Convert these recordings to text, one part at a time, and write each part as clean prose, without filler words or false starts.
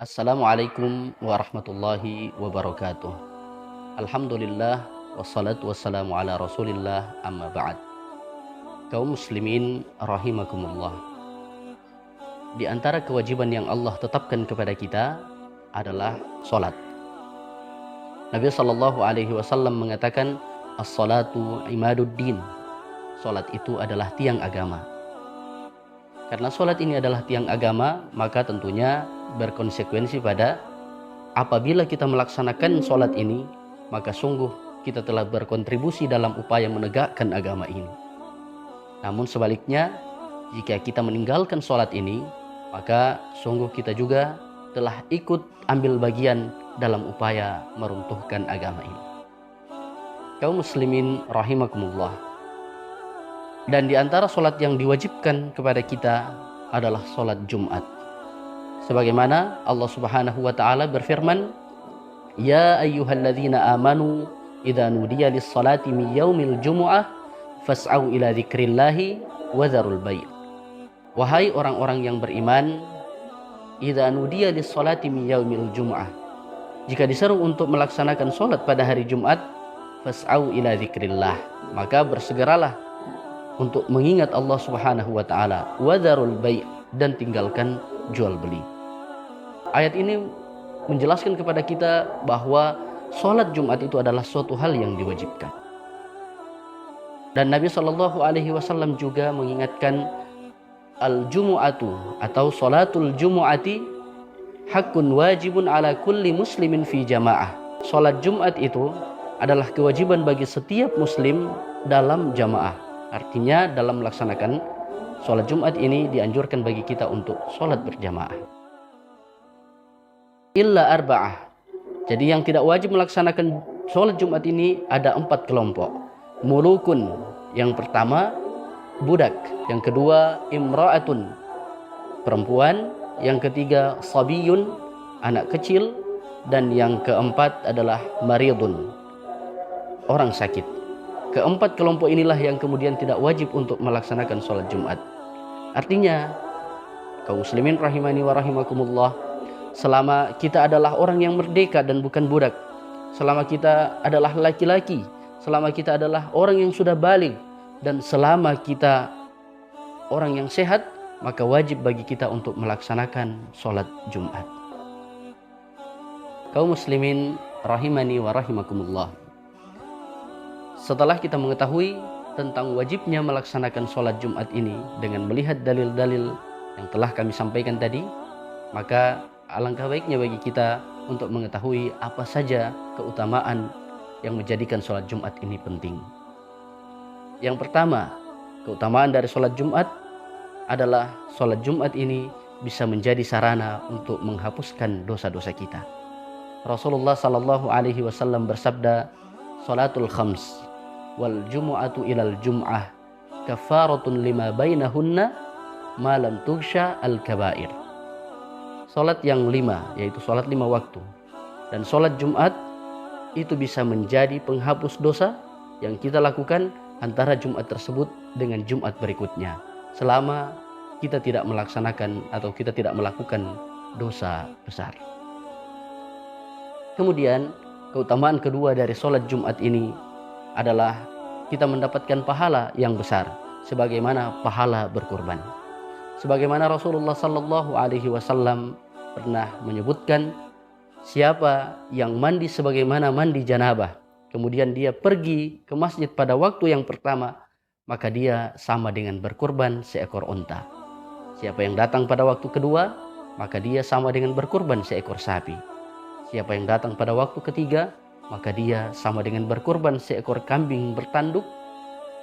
Assalamualaikum warahmatullahi wabarakatuh. Alhamdulillah wassalatu wassalamu ala Rasulillah amma ba'd. Kaum muslimin rahimakumullah. Di antara kewajiban yang Allah tetapkan kepada kita adalah salat. Nabi sallallahu alaihi wasallam mengatakan as-salatu imaduddin. Salat itu adalah tiang agama. Karena salat ini adalah tiang agama, maka tentunya berkonsekuensi pada apabila kita melaksanakan salat ini, maka sungguh kita telah berkontribusi dalam upaya menegakkan agama ini. Namun sebaliknya, jika kita meninggalkan salat ini, maka sungguh kita juga telah ikut ambil bagian dalam upaya meruntuhkan agama ini. Kaum muslimin rahimakumullah. Dan di antara salat yang diwajibkan kepada kita adalah salat Jumat. Sebagaimana Allah Subhanahu wa taala berfirman, "Ya ayyuhalladzina amanu idza nudiya lis-salati min yaumil jumu'ah fas'au ila dzikrillahi wa dzarul bai'." Wahai orang-orang yang beriman, idza nudiya lis-salati min yaumil jumu'ah. Jika diseru untuk melaksanakan salat pada hari Jumat, fas'au ila dzikrillah, maka bersegeralah untuk mengingat Allah Subhanahu wa taala, wa dzarul bai', dan tinggalkan jual beli. Ayat ini menjelaskan kepada kita bahwa sholat Jumat itu adalah suatu hal yang diwajibkan. Dan Nabi Shallallahu Alaihi Wasallam juga mengingatkan al-jumu'atu atau sholatul jumu'ati hakun wajibun ala kulli muslimin fi jamaah. Sholat Jumat itu adalah kewajiban bagi setiap muslim dalam jamaah. Artinya dalam melaksanakan sholat Jumat ini dianjurkan bagi kita untuk sholat berjamaah. Illa arba'ah. Jadi yang tidak wajib melaksanakan sholat Jumat ini ada 4 kelompok. Mulukun, yang pertama budak, yang kedua imra'atun, perempuan, yang ketiga sabiyun, anak kecil, dan yang keempat adalah maridun, orang sakit. Keempat kelompok inilah yang kemudian tidak wajib untuk melaksanakan sholat Jumat. Artinya, kaum muslimin rahimani wa rahimakumullah, selama kita adalah orang yang merdeka dan bukan budak, selama kita adalah laki-laki, selama kita adalah orang yang sudah baligh, dan selama kita orang yang sehat, maka wajib bagi kita untuk melaksanakan sholat Jumat. Kaum muslimin rahimani wa rahimakumullah. Setelah kita mengetahui tentang wajibnya melaksanakan sholat Jumat ini dengan melihat dalil-dalil yang telah kami sampaikan tadi, maka alangkah baiknya bagi kita untuk mengetahui apa saja keutamaan yang menjadikan sholat Jumat ini penting. Yang pertama, keutamaan dari sholat Jumat adalah sholat Jumat ini bisa menjadi sarana untuk menghapuskan dosa-dosa kita. Rasulullah Sallallahu Alaihi Wasallam bersabda, "Sholatul khams wal jumu'atu ilal jum'ah kafaratun lima bainahunna ma lam tughsha al kabair." Salat yang 5, yaitu salat 5 waktu, dan salat Jumat itu bisa menjadi penghapus dosa yang kita lakukan antara Jumat tersebut dengan Jumat berikutnya, selama kita tidak melaksanakan atau kita tidak melakukan dosa besar. Kemudian keutamaan kedua dari salat Jumat ini adalah kita mendapatkan pahala yang besar, sebagaimana pahala berkurban. Sebagaimana Rasulullah Sallallahu Alaihi Wasallam pernah menyebutkan, siapa yang mandi sebagaimana mandi janabah, kemudian dia pergi ke masjid pada waktu yang pertama, maka dia sama dengan berkurban seekor unta. Siapa yang datang pada waktu kedua, maka dia sama dengan berkurban seekor sapi. Siapa yang datang pada waktu ketiga, maka dia sama dengan berkurban seekor kambing bertanduk.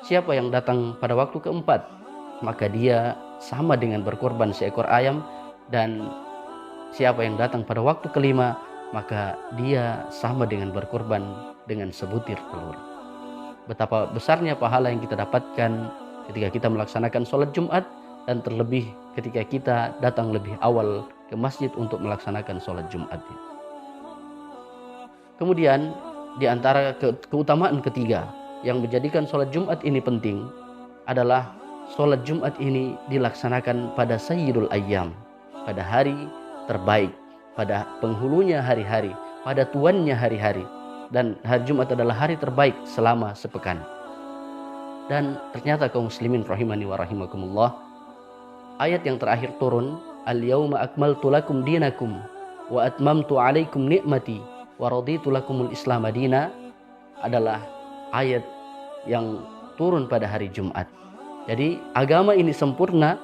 Siapa yang datang pada waktu keempat, maka dia sama dengan berkurban seekor ayam. Dan siapa yang datang pada waktu kelima, maka dia sama dengan berkurban dengan sebutir telur. Betapa besarnya pahala yang kita dapatkan ketika kita melaksanakan sholat Jumat, dan terlebih ketika kita datang lebih awal ke masjid untuk melaksanakan sholat Jumat. Kemudian di antara keutamaan ketiga yang menjadikan sholat Jumat ini penting adalah sholat Jumat ini dilaksanakan pada Sayyidul Ayyam, pada hari terbaik, pada penghulunya hari-hari, pada tuannya hari-hari. Dan hari Jumat adalah hari terbaik selama sepekan. Dan ternyata kaum muslimin rahimani wa rahimakumullah, ayat yang terakhir turun, al-yauma akmaltu lakum dinakum wa atmamtu alaikum ni'mati wa raditu lakumul islam madina, adalah ayat yang turun pada hari Jumat. Jadi agama ini sempurna,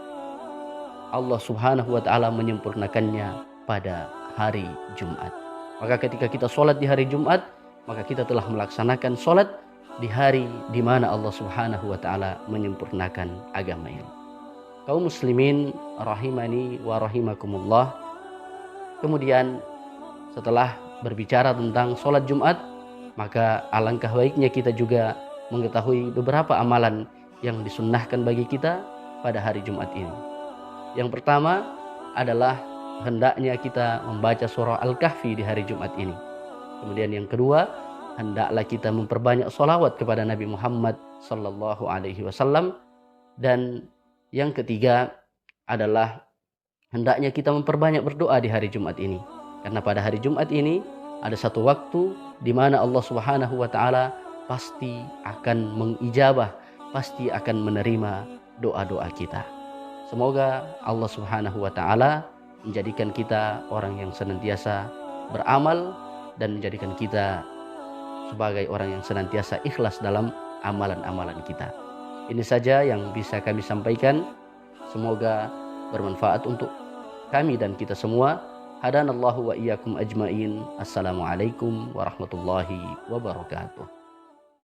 Allah subhanahu wa ta'ala menyempurnakannya pada hari Jumat. Maka ketika kita sholat di hari Jumat, maka kita telah melaksanakan sholat di hari di mana Allah subhanahu wa ta'ala menyempurnakan agama ini. Kaum muslimin rahimani wa rahimakumullah, kemudian setelah berbicara tentang sholat Jumat, maka alangkah baiknya kita juga mengetahui beberapa amalan yang disunnahkan bagi kita pada hari Jumat ini. Yang pertama adalah hendaknya kita membaca surah Al-Kahfi di hari Jumat ini. Kemudian yang kedua, hendaklah kita memperbanyak sholawat kepada Nabi Muhammad sallallahu alaihi wasallam. Dan yang ketiga adalah hendaknya kita memperbanyak berdoa di hari Jumat ini. Karena pada hari Jumat ini ada satu waktu di mana Allah subhanahu wa ta'ala pasti akan mengijabah, pasti akan menerima doa-doa kita. Semoga Allah subhanahu wa ta'ala menjadikan kita orang yang senantiasa beramal dan menjadikan kita sebagai orang yang senantiasa ikhlas dalam amalan-amalan kita. Ini saja yang bisa kami sampaikan. Semoga bermanfaat untuk kami dan kita semua. Hadanallahu wa iyyakum ajmain. Assalamualaikum warahmatullahi wabarakatuh.